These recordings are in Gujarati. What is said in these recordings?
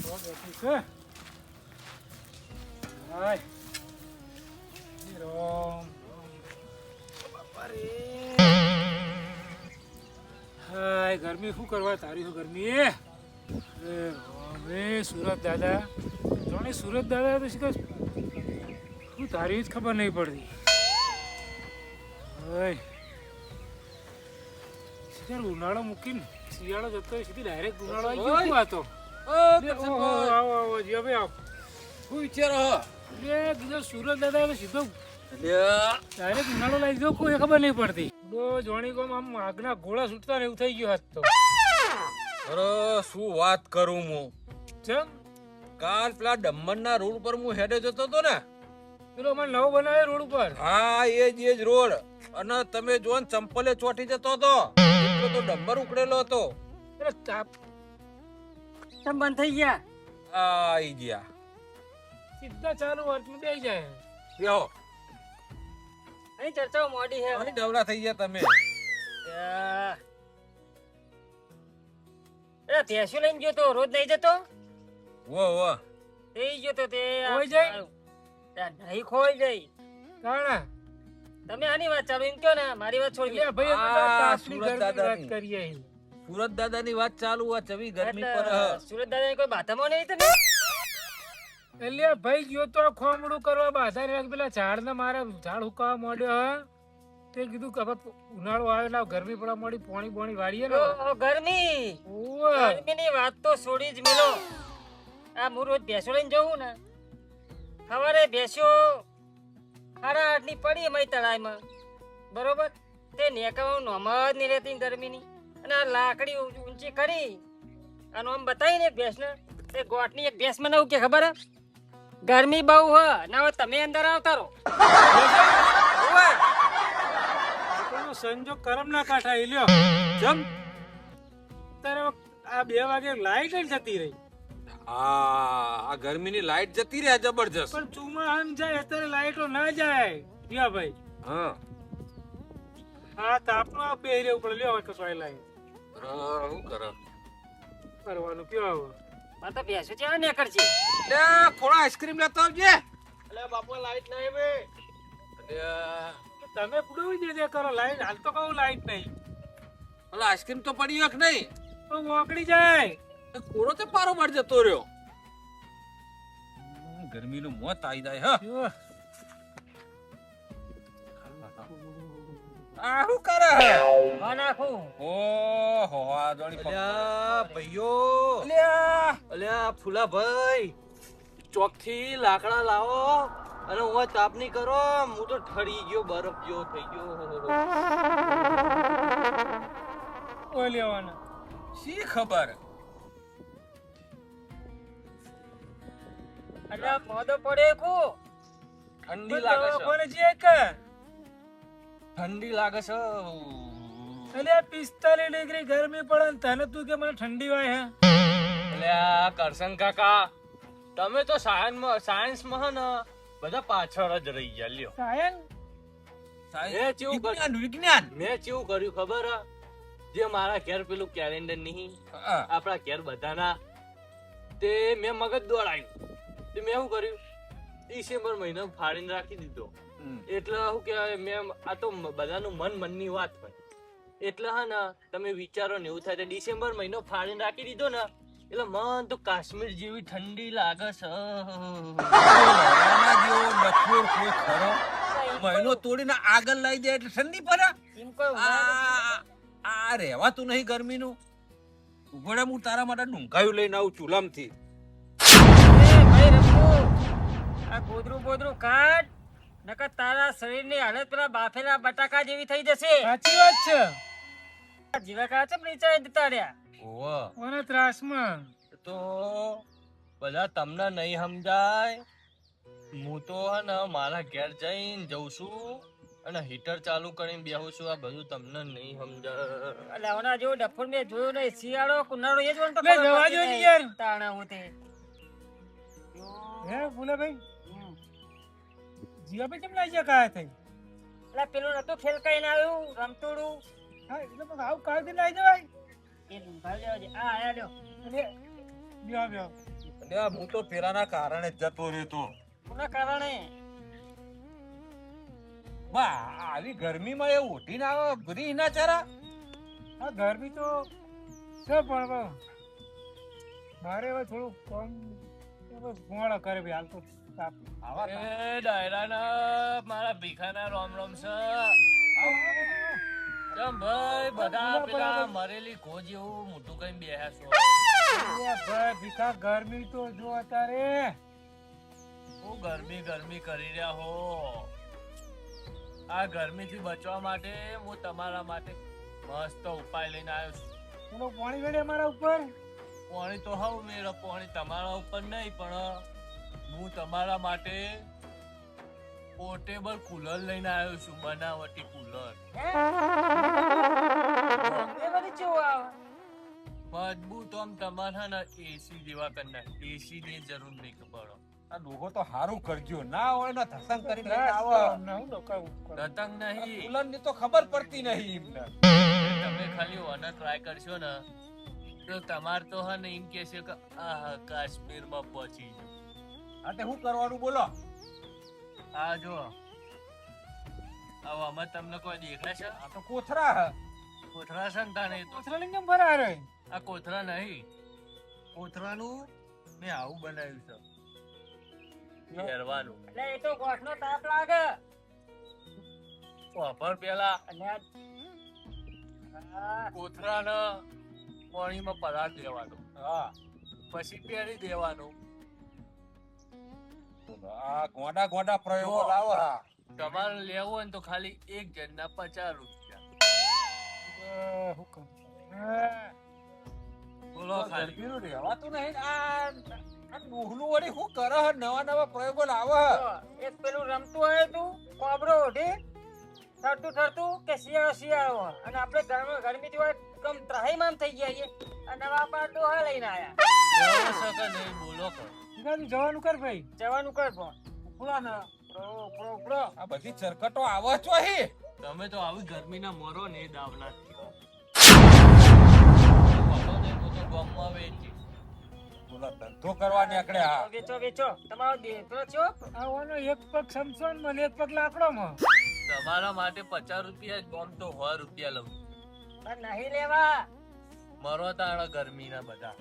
છે હાય રોમ બાપા રે હાય ગરમી શું કરવા તારી શું ગરમી અરે રામ રે સુરત દાદા જોણે સુરત દાદા તો શીખર શું તારી જ ખબર નહીં પડતી હાય શીખર ઉનાળો મૂકીને શિયાળો જતો હોય સીધી ડાયરેક્ટ ઉનાળો આવી ગયો શું વાતો આવો આવો જી હવે આવો શું વિચારો બીજો સુરત દાદા તો સીધો ડાયરેક્ટ ઉનાળો લાવી દો કોઈ ખબર નહીં પડતી જોણી કોમ આમ આગના ગોળા છૂટતા ને એવું થઈ ગયું હાથ તો અરે શું વાત કરું હું ચમ કાલ પેલા ડમ્મરના રોડ પર હું હેડે જતો હતો ને પેલો અમારે નવો બનાવ્યો રોડ ઉપર હા એ જ રોડ અને તમે જો ને ચંપલે ચોટી જતો હતો એટલો તો ડમ્બર ઉકળેલો હતો અરે તાપ તમ બંધ થઈ ગયા આઈ ગયા સીધા ચાલુ વર્તમાં બેસી જાય બેહો અહીં ચર્ચાઓ મોડી હે અહીં ડવલા થઈ ગયા તમે એ ભેંસું લઈને ગયો તો રોજ નહીં જતો વો વો થઈ ગયો તો તે ખોઈ જાય? નહીં ખોઈ જાય કાણા તમે આની વાત ચાલુ એમ કયો ને મારી વાત છોડી એટલે ભાઈ અમે આ તાપની સુરત ગરમીની દાદાની. વાત કરીએ અહીં. સુરત દાદાની વાત ચાલુ આ ચવી ગરમી પર સુરત દાદા કોઈ બાધામાં નહીં તમે એટલે ભાઈ ગયો તો ખોમડું કરવા બાધા ને પેલા ઝાડ ને મારે ઝાડ હુકાવા માંડ્યો હા તે કીધું કે હવે ઉનાળો આવે એટલે ગરમી પડવા માંડી પોણી બોણી વાળીએ ને ગરમી ઓવે. ગરમીની વાત તો છોડી જ મેલો આ હું રોજ ભેંસો લઈને જવું ને સવારે ભેંસો 8:30 પડી અમારી તળાઈમાં બરોબર તે નેકાવાનું નોમ જ નહીં રહેતી ગરમીની અને આ લાકડી ઊંચી કરી અને આમ બતાવીને એક ભેંસને તે ગોઠની એક ભેંસ મને એવું કે ખબર હે ગરમી બહુ હ ના હોય તમે અંદર આવતા રહો લોકોનો સંજોગ કરમ ના કાંઠા એ લ્યો જમ તારે આ 2 વાગે લાઈટ જ જતી રહી આ ગરમીની લાઈટ જતી રહે જબરજસ્ત પણ ચોમાસામાં જાય અત્યારે લાઈટો ના જાય યા ભાઈ હા આ તાપનો આ બે રે ઉપર લ્યો હવે કસાય લાઈટ શું કરે કરવાનું કયો હવે આ તો ભેંસો ચા નેકળ છે લે થોડા આઈસ્ક્રીમ લેતો આવજે એટલે બાપા લાઈટ નહીં બે તમે પૂડવી દે કરો લાઈટ હાલ તો કહું લાઈટ નહીં અલા આઈસ્ક્રીમ તો પડી એક નહીં તો મોકળી જાય કોરો તે પારો માર જતો રહ્યો ગરમીનું મોત આવી જાય હા જો, આ શું કરે હા નાખું ઓહો આ જોણી અલ્યા ભાઈઓ અલ્યા અલ્યા ફૂલા ભાઈ ચોકથી લાકડા લાવો અને હું તાપની કરો હું તો ઠરી ગયો બરફ જેવો થઈ ગયો ઓય લેવાના શી ખબર એટલે મોદો પડે કો ઠંડી લાગે છે કોને જે કે ઠંડી લાગે છે અલે 45 ડિગ્રી ગરમી પડે ને તને તું કે મને ઠંડી વાય હે અલ્યા કરશન કાકા તમે તો સાયન્સમાં હે ને બધા પાછળ જ રહી ગયા લ્યો સાયન મેં કેવું વિજ્ઞાન વિજ્ઞાન મેં કેવું કર્યું ખબર હે? જે મારા ઘેર પેલું કેલેન્ડર નહીં હા. આપણા ઘેર બધાના તે મેં મગજ દોડાયું તે મેં શું કર્યું ડિસેમ્બર મહિનો ફાડીને રાખી દીધો એટલે શું કહેવાય મેં આ તો બધાનું મનની વાત હોય એટલે હા ને તમે વિચારો ને એવું થાય તો ડિસેમ્બર મહિનો ફાડીને રાખી દીધો ને એટલે મન તો કાશ્મીર જેવી ઠંડી લાગે છે નાના જેવો ડફોર કોઈ ખરો મહિનો તોડીને આગળ લઈ દે એટલે ઠંડી પડે એમ કોઈ આ રહેવાતું નહીં ગરમીનું ઉભોડે હું તારા માટે ડુંકાયું લઈને આવું ચૂલામથી ભાઈ રમુ આ ગોદરું બોદરું કાઢ નકર તારા શરીરની હાલત પેલા બાફેલા બટાકા જેવી થઈ જશે સાચી વાત છે જીવા કા છે નીચે જતા રહ્યા ઓવા કોને ત્રાસમાં તો બધા તમને નહીં સમજાય હું તો હે ને મારા ઘેર જઈને જઉં છું અને હીટર ચાલુ કરીને બેહું છું આ બધું તમને નહીં સમજાય એટલે આવના જેવો ડફોર મેં જોયો નહીં શિયાળો ઉનાળો એ જ વણ તો લે, જવા દો ને યાર. તાણા હું તે હે બોલે ભાઈ જીવા ભાઈ કેમ લાઈ જા કાયા થઈ એટલે પેલું નતું ખેલકાઈને આવ્યું રમતોડું હા એટલે પણ આવું કાઢી લાઈ જવાય એ ભાઈ લેવા દે આ આયા લ્યો અરે બ્યો બ્યો અલ્યા હું તો પેલાના કારણે જ જતો રહ્યો તો. કોના કારણે? બા આવી ગરમીમાં એ ઉઠીને આવે બધી ના ચારા. આ ગરમી તો છે પણ હવે મારે હવે થોડું કમ મોડા કરે ભાઈ હાલ તો તાપ. આવા એ ડાયરાના મારા ભીખાના રોમ રોમ છે. કેમ ભાઈ બધા પેલા મરેલી ઘો જેવું મોટું કઈ બેહ્યા છો? ભાઈ ભીખા ગરમી તો જો અત્યારે હું ગરમી ગરમી કરી રહ્યા હો. આ ગરમીથી બચવા માટે હું તમારા માટે મસ્ત ઉપાય લઈને આવ્યો છું. થોડું પાણી ગળે મારા ઉપર. પાણી તો હવ મેરો પાણી તમારા ઉપર નહીં, પણ હું તમારા માટે પોર્ટેબલ કુલર લઈને આવ્યો છું, બનાવટી કુલર. એ બધી કેવું આવે? મજબૂત આમ તમારે હે ને એસી જેવા કરના, એસી ની જરૂર નહીં પડો. આ ડોહો તો હારું કરજો ના હોય ને ધસંગ કરીને લઈને આવે. હું લોકો દતંગ નહીં. કુલર ની તો ખબર પડતી નહીં એમને. તમે ખાલી ઓને ટ્રાય કરશો ને તો તમાર તો હે ને એમ કહેશે કે આહા કાશ્મીરમાં પહોંચી ગયો. આ તે શું કરવાનું બોલો? આ જો આમાં તમને કોઈ દેખાય છે? આ તો કોથરા હે. કોથરા છે ને તાને તો કોથરાલિંગ ભરા રે. આ કોથરા નહીં, કોથરાનું મેં આવું બનાવ્યું છે પહેરવાનું. એટલે એ તો ગોઠનો તાપ લાગે. વાપર પેલા અલ્યા હા, કોથરાને પાણીમાં પલાળ દેવાનું, હા પછી પહેરી દેવાનું. આ ગોડા ગોડા પ્રયોગો લાવો. હા તમારે લેવું હોય ને તો ખાલી એક જણના 50 રૂપિયા. હું કહું બોલો ખાલી. ગરમીનું રહેવાતું નહીં. આ ડોહલું વળી શું કરે હે? નવા નવા પ્રયોગો લાવે હે. જો, એક પેલું રમતું હોય તું કોબરો ઓઢી ઠરતું ઠરતું કે શિયાળો શિયાળો હોય. અને આપણે ગરમીથી હોય કમ ત્રાહીમામ થઈ ગયા છીએ. અને નવા પાર ડોહા લઈને આયા. લેવો છે કે નહીં બોલો કર. તું જવાનું કર ભાઈ. જવાનું કર પણ. ઉપડા ને. ઉપડો. આ બધી ચરકટો આવે છો હી. તમે તો આવી ગરમીના મરો ને એ દાવના ગામમાં વેચી. બોલો ધંધો કરવા નીકળ્યા. હા વેચો વેચો તમારો દેતો છો. આ ઓનો એક પગ સમસોન માં ને એક પગ લાકડો માં. તમારા માટે 50 રૂપિયા જ બોમ તો 100 રૂપિયા લઉં. પણ નહીં લેવા. મરો તાણા ગરમીના બધા.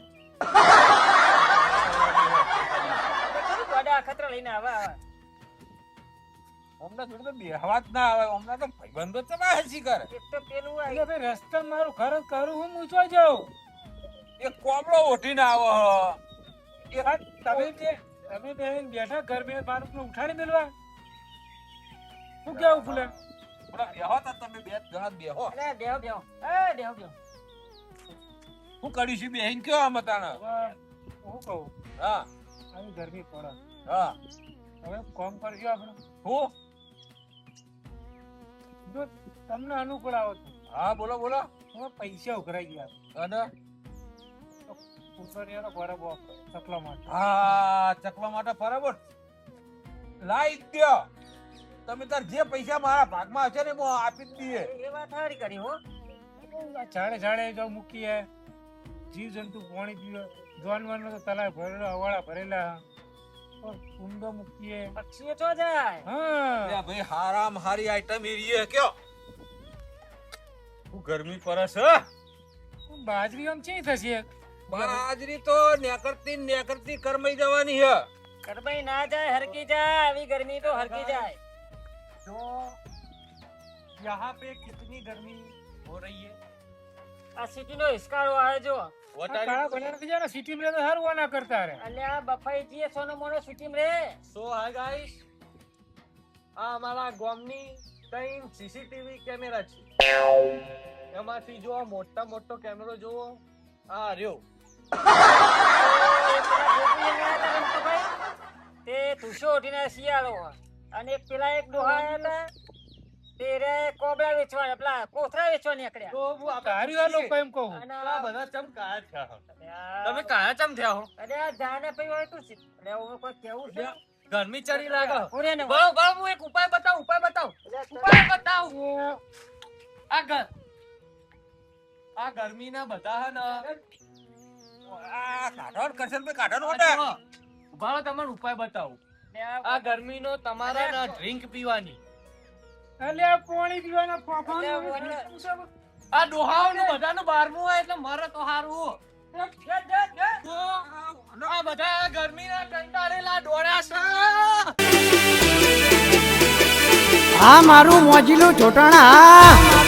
કેટલું ગોડા અખતરા લઈને આવા. અમને જોડે તો બેહવા જ ના આવે. અમને તો ભાઈબંધો ચમા હસી કરે. એક તો પેલું આ એટલે ભાઈ રસ્તા મારું ઘર કરું હું મૂંચવા જાઉં. એક કોમળો ઉઠીને આવે હે. આ તમે બેન બેઠા ઘર બે બાળકને ઉઠાડી મેલવા. શું કેવું ફૂલે? બોલો બેહો તો તમે બે જણા બેહો. અરે દેવ દેવ દેવ દેવ. શું કરીશું બેહીન કયો આમ તાણા? હું કહું હા આવી ગરમી પડે હા હવે કોમ કરજો આપણે. હું જો તમને અનુકૂળ આવો તો હા બોલો બોલો. હવે પૈસા ઉઘરાઈ ગયા અને ઉતરણીયાનો બરાબર ચકલા માટે. હા ચકવા માટે બરાબર લાઈ દ્યો. તમે તાર જે પૈસા મારા ભાગમાં હશે ને હું આપી જ દઈએ. એ વાત સારી કરી હો. આ ઝાડે ઝાડે જો મૂકીએ જીવ જંતુ પાણી પીવે. જાનવરનો તો તલાવ ભરેલો હવાળા ભરેલા કુંડો મૂકીએ. પક્ષીઓ તો જાય. હા અલ્યા ભાઈ હારામ હારી આઈટમ એરી હે કયો? હું ગરમી પડે છે. બાજરી આમ ચી થશે? બાજરી તો નેકરતી કરમાઈ જવાની હે. કરમાઈ ના જાય હરકી જાય. આવી ગરમી તો હરકી જાય. जो यहाँ पे कितनी गर्मी हो रही है. આ સિટી નો હિસકારો આવે જો. કાળા બનાના થી જાના સિટી में तो हर वो ना करता रे. અલ્યા બફાઈ જીએ સોનો મોનો સિટી માં રે. સો હાય ગાઈસ, આ અમારા ગામની 3 સીસીટીવી કેમેરા છે. એમાંથી જો મોટા મોટો કેમેરો જોવો આ રહ્યો. તે તુષો ઉઠીને શિયાળો હોય. અને એક પેલા એક ડોહા આયા હતા તે રે કોબરા વેચવા પેલા કોથરા વેચવા નીકળ્યા. તો હું તારી વાલો લોકો એમ કહું. અને આ બધા ચમ કાયા થયા હો? અલ્યા, તમે કાયા ચમ થયા હો? અરે આ જાને પઈ હોય તું સી- અરે હવે કોઈ કેવું છે? ગરમી ચડી લાગે. ઉરે ને બરો બરો હું એક ઉપાય બતાવ. ઉપાય બતાવ. આ ગરમીના બધા હે ને આ કાઢો ને કરશનભાઈ, કાઢો ને ઓટા. ઉભા રહો, તમને ઉપાય બતાવું. આ ગરમીનો તમારા ના ડ્રિંક પીવાની. અલ્યા પોણી પીવાના અલ્યા, ફોફાનું આ ડોહાઓનું બધાનું 12મું હોય એટલે મારે તો હારું. આ બધા ગરમીના કંટાળેલા ડોળા છે. આ મારું મોજીલું ચોટાણા